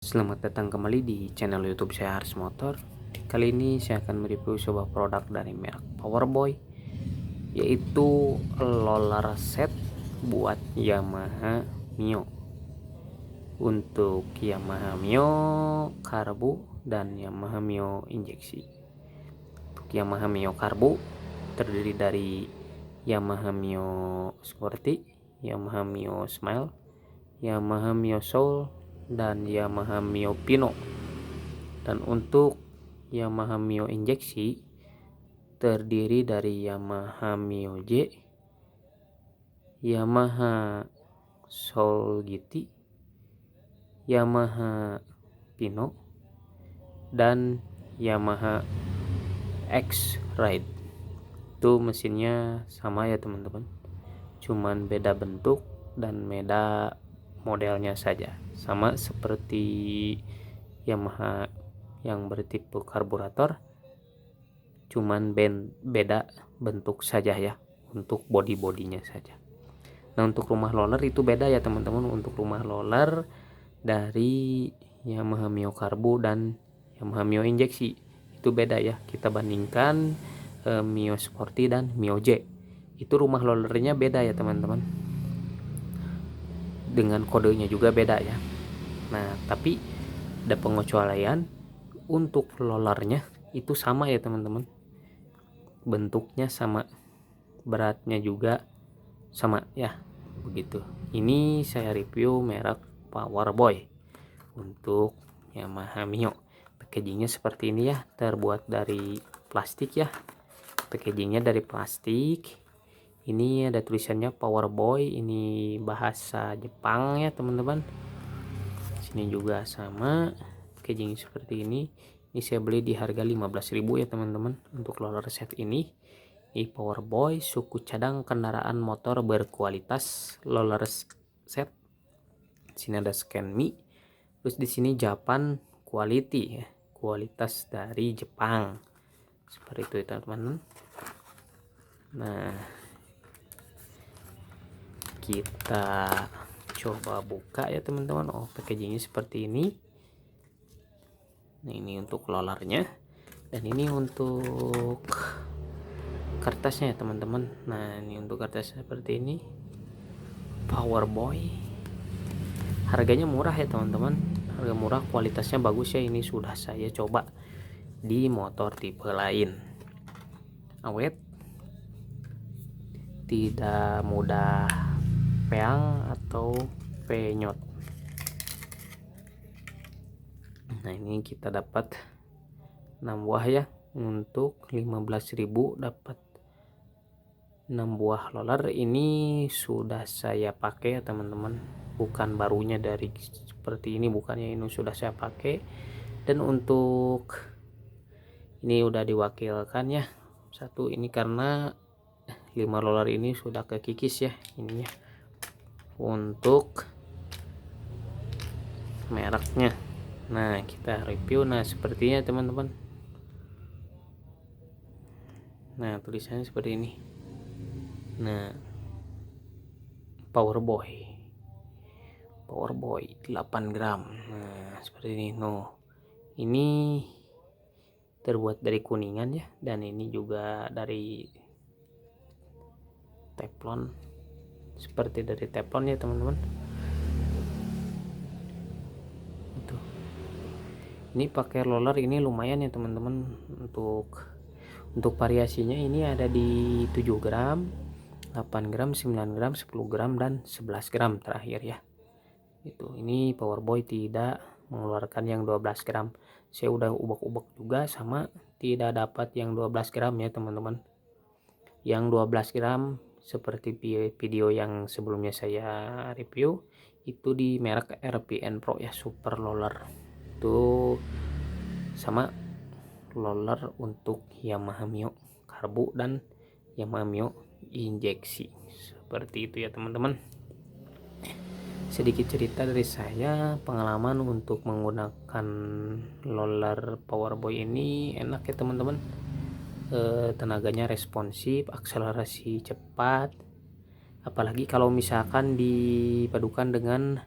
Selamat datang kembali di channel YouTube saya Haris Motor. Kali ini saya akan mereview sebuah produk dari merek Powerboy, yaitu roller set buat Yamaha Mio. Untuk Yamaha Mio Karbu dan Yamaha Mio injeksi. Untuk Yamaha Mio Karbu terdiri dari Yamaha Mio Sporty, Yamaha Mio Smile, Yamaha Mio Soul, dan Yamaha Mio Pino. Dan untuk Yamaha Mio injeksi terdiri dari Yamaha Mio J, Yamaha Soul GT, Yamaha Pino, dan Yamaha X-Ride. Itu mesinnya sama ya teman-teman, cuman beda bentuk dan beda modelnya saja. Sama seperti Yamaha yang bertipe karburator, cuman beda bentuk saja ya, untuk bodinya saja. Nah, untuk rumah roller itu beda ya teman-teman. Untuk rumah roller dari Yamaha Mio Karbu dan Yamaha Mio injeksi itu beda ya. Kita bandingkan Mio Sporty dan Mio J, itu rumah rollernya beda ya teman-teman, dengan kodenya juga beda ya. Nah, tapi ada pengecualian. Untuk rollernya itu sama ya teman-teman, bentuknya sama, beratnya juga sama ya, begitu. Ini saya review merek Powerboy untuk Yamaha Mio. Packagingnya seperti ini ya, terbuat dari plastik ya. Packagingnya dari plastik. Ini ada tulisannya Powerboy, ini bahasa Jepang ya teman-teman. Sini juga sama, packaging seperti ini. Ini saya beli di harga 15.000 ya teman-teman. Untuk roller set ini Powerboy suku cadang kendaraan motor berkualitas roller set. Sini ada scan me. Terus di sini Japan quality ya, kualitas dari Jepang. Seperti itu ya teman-teman. Nah, kita coba buka ya teman-teman. Oh, packagingnya seperti ini. Nah, ini untuk rollernya, dan ini untuk kertasnya ya teman-teman. Nah, ini untuk kertasnya seperti ini. Powerboy, harganya murah ya teman-teman, harga murah, kualitasnya bagus ya. Ini sudah saya coba di motor tipe lain, awet, tidak mudah peang atau penyot. Nah, ini kita dapat 6 buah ya. Untuk 15.000 dapat 6 buah roller. Ini sudah saya pakai ya teman-teman, bukan barunya dari seperti ini, bukannya, ini sudah saya pakai. Dan untuk ini udah diwakilkan ya satu ini, karena 5 roller ini sudah kekikis ya ininya. Untuk mereknya, nah kita review. Nah, sepertinya teman-teman, nah tulisannya seperti ini. Nah, Powerboy 8 gram. Nah, seperti ini. No, ini terbuat dari kuningan ya, dan ini juga dari teflon, seperti dari teflon ya teman-teman. Itu ini pakai roller ini lumayan ya teman-teman. Untuk variasinya ini ada di 7 gram, 8 gram, 9 gram, 10 gram, dan 11 gram terakhir ya. Ini Powerboy tidak mengeluarkan yang 12 gram. Saya udah ubek-ubek juga, sama tidak dapat yang 12 gram ya teman-teman. Yang 12 gram seperti video yang sebelumnya saya review itu di merek RPN Pro ya, super roller. Itu sama roller untuk Yamaha Mio Karbu dan Yamaha Mio injeksi. Seperti itu ya teman-teman. Sedikit cerita dari saya, pengalaman untuk menggunakan roller Powerboy ini enak ya teman-teman. Tenaganya responsif, akselerasi cepat, apalagi kalau misalkan dipadukan dengan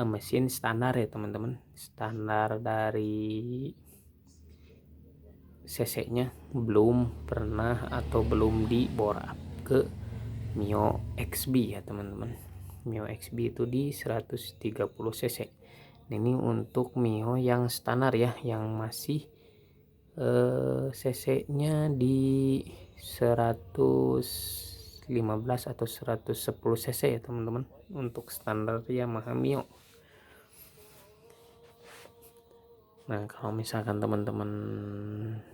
mesin standar ya teman-teman, standar dari cc-nya belum pernah atau belum di bore up ke Mio XB ya teman-teman. Mio XB itu di 130 cc. Ini untuk Mio yang standar ya, yang masih cc-nya di 115 atau 110 cc ya teman-teman, untuk standar Yamaha Mio. Nah, kalau misalkan teman-teman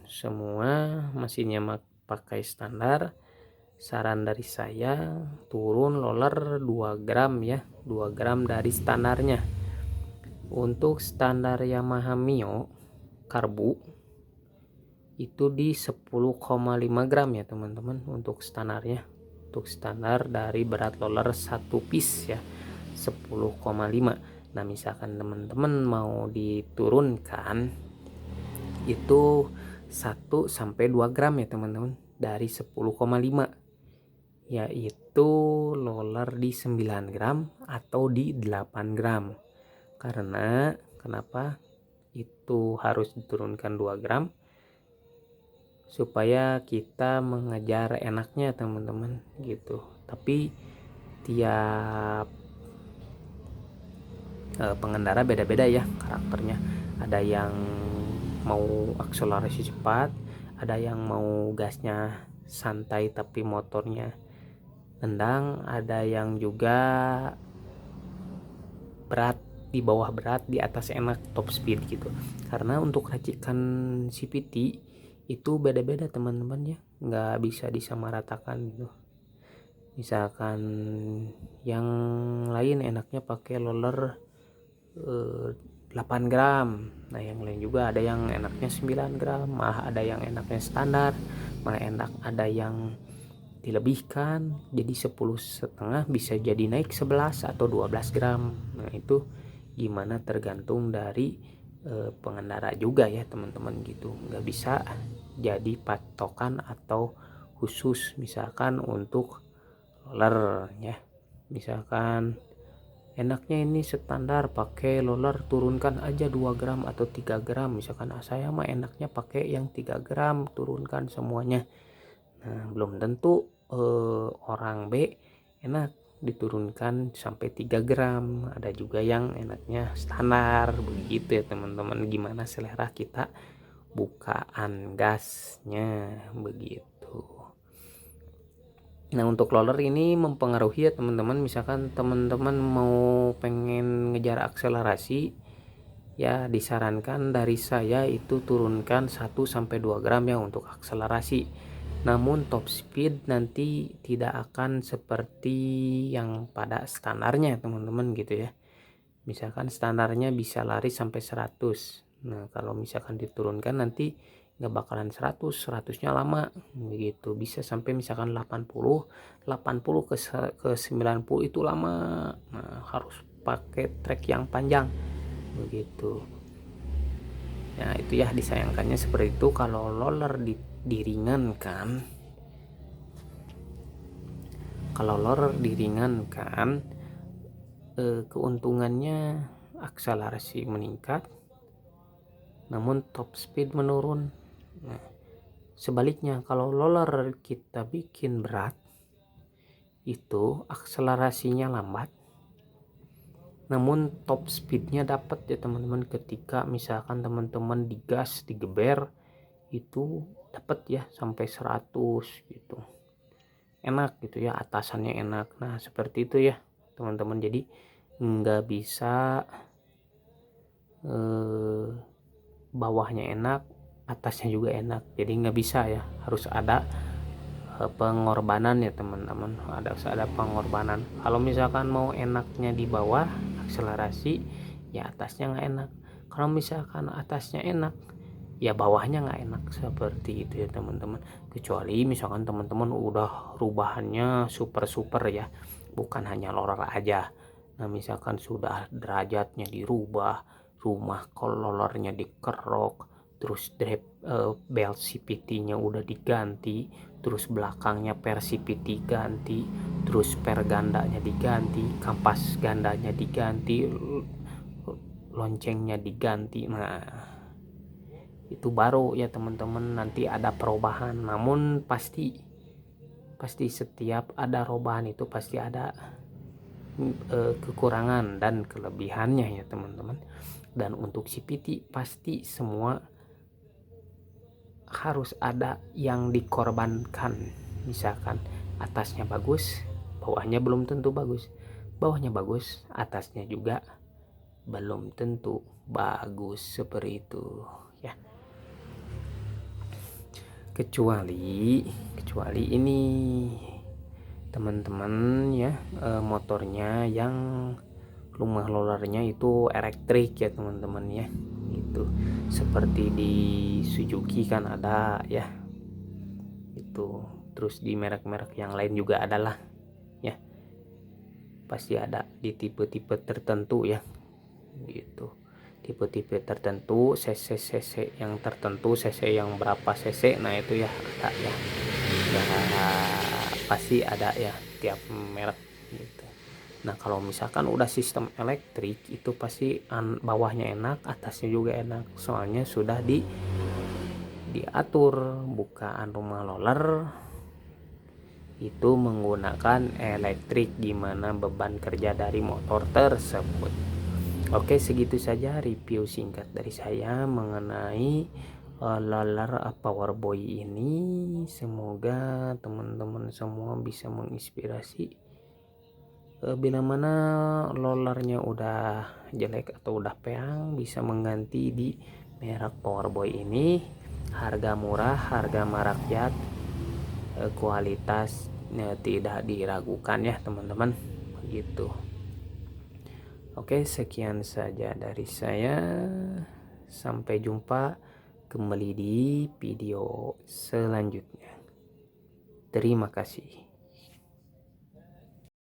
semua masih nyaman pakai standar, saran dari saya turun roller 2 gram ya, 2 gram dari standarnya. Untuk standar Yamaha Mio karbu itu di 10,5 gram ya teman-teman untuk standarnya. Untuk standar dari berat roller 1 piece ya 10,5. Nah, misalkan teman-teman mau diturunkan itu 1 sampai 2 gram ya teman-teman dari 10,5, yaitu roller di 9 gram atau di 8 gram. Karena kenapa itu harus diturunkan 2 gram? Supaya kita mengejar enaknya teman-teman gitu. Tapi tiap pengendara beda-beda ya karakternya. Ada yang mau akselerasi cepat, ada yang mau gasnya santai tapi motornya nendang, ada yang juga berat di bawah berat, di atas enak top speed gitu. Karena untuk racikan CVT itu beda-beda teman-teman ya, nggak bisa disamaratakan gitu. Misalkan yang lain enaknya pakai roller 8 gram. Nah, yang lain juga ada yang enaknya 9 gram, malah ada yang enaknya standar, malah enak ada yang dilebihkan jadi 10,5, bisa jadi naik 11 atau 12 gram. Nah, itu gimana tergantung dari pengendara juga ya teman-teman gitu. Nggak bisa jadi patokan atau khusus misalkan untuk roller ya. Misalkan enaknya ini standar pakai roller turunkan aja 2 gram atau 3 gram, misalkan saya mah enaknya pakai yang 3 gram turunkan semuanya. Nah, belum tentu orang B enak diturunkan sampai 3 gram, ada juga yang enaknya standar begitu ya teman-teman. Gimana selera kita bukaan gasnya begitu. Nah, untuk roller ini mempengaruhi ya teman-teman. Misalkan teman-teman mau pengen ngejar akselerasi, ya disarankan dari saya itu turunkan 1 sampai 2 gram ya untuk akselerasi. Namun top speed nanti tidak akan seperti yang pada standarnya teman-teman gitu ya. Misalkan standarnya bisa lari sampai 100. Nah, kalau misalkan diturunkan nanti nggak bakalan 100-nya lama begitu, bisa sampai misalkan 80 ke 90 itu lama. Nah, harus pakai trek yang panjang begitu. Nah, itu ya disayangkannya seperti itu. Kalau roller diringankan, keuntungannya akselerasi meningkat namun top speed menurun. Nah, sebaliknya kalau roller kita bikin berat itu akselerasinya lambat namun top speednya dapat ya teman-teman. Ketika misalkan teman-teman digas digeber itu dapat ya sampai 100 gitu, enak gitu ya, atasannya enak. Nah, seperti itu ya teman-teman. Jadi nggak bisa bawahnya enak atasnya juga enak, jadi nggak bisa ya, harus ada pengorbanan ya teman-teman. Ada pengorbanan. Kalau misalkan mau enaknya di bawah akselerasi ya atasnya nggak enak, kalau misalkan atasnya enak ya bawahnya nggak enak, seperti itu ya teman-teman. Kecuali misalkan teman-teman udah rubahannya super ya, bukan hanya roller aja. Nah, misalkan sudah derajatnya dirubah, rumah kolornya dikerok, terus belt CVT-nya udah diganti, terus belakangnya per CVT ganti, terus per gandanya diganti, kampas gandanya diganti, loncengnya diganti. Nah, itu baru ya teman-teman, nanti ada perubahan. Namun pasti setiap ada perubahan itu pasti ada kekurangan dan kelebihannya ya teman-teman. Dan untuk CVT pasti semua harus ada yang dikorbankan. Misalkan atasnya bagus, bawahnya belum tentu bagus. Bawahnya bagus, atasnya juga belum tentu bagus, seperti itu ya. Kecuali ini teman-teman ya, motornya yang rumah rollernya itu elektrik ya teman-teman ya, itu seperti di Suzuki kan ada ya itu, terus di merek-merek yang lain juga adalah ya, pasti ada di tipe-tipe tertentu ya gitu, tipe-tipe tertentu, cc yang tertentu, cc yang berapa cc, nah itu ya ada ya, pasti ada ya tiap merek gitu. Nah kalau misalkan udah sistem elektrik itu pasti bawahnya enak, atasnya juga enak, soalnya sudah diatur. Bukaan rumah roller itu menggunakan elektrik, gimana beban kerja dari motor tersebut. Oke, segitu saja review singkat dari saya mengenai roller Powerboy ini. Semoga teman-teman semua bisa menginspirasi. Bila mana rollernya udah jelek atau udah peang, bisa mengganti di merek Powerboy ini. Harga murah, harga merakyat, kualitasnya tidak diragukan ya teman-teman, begitu. Oke, sekian saja dari saya. Sampai jumpa kembali di video selanjutnya. Terima kasih.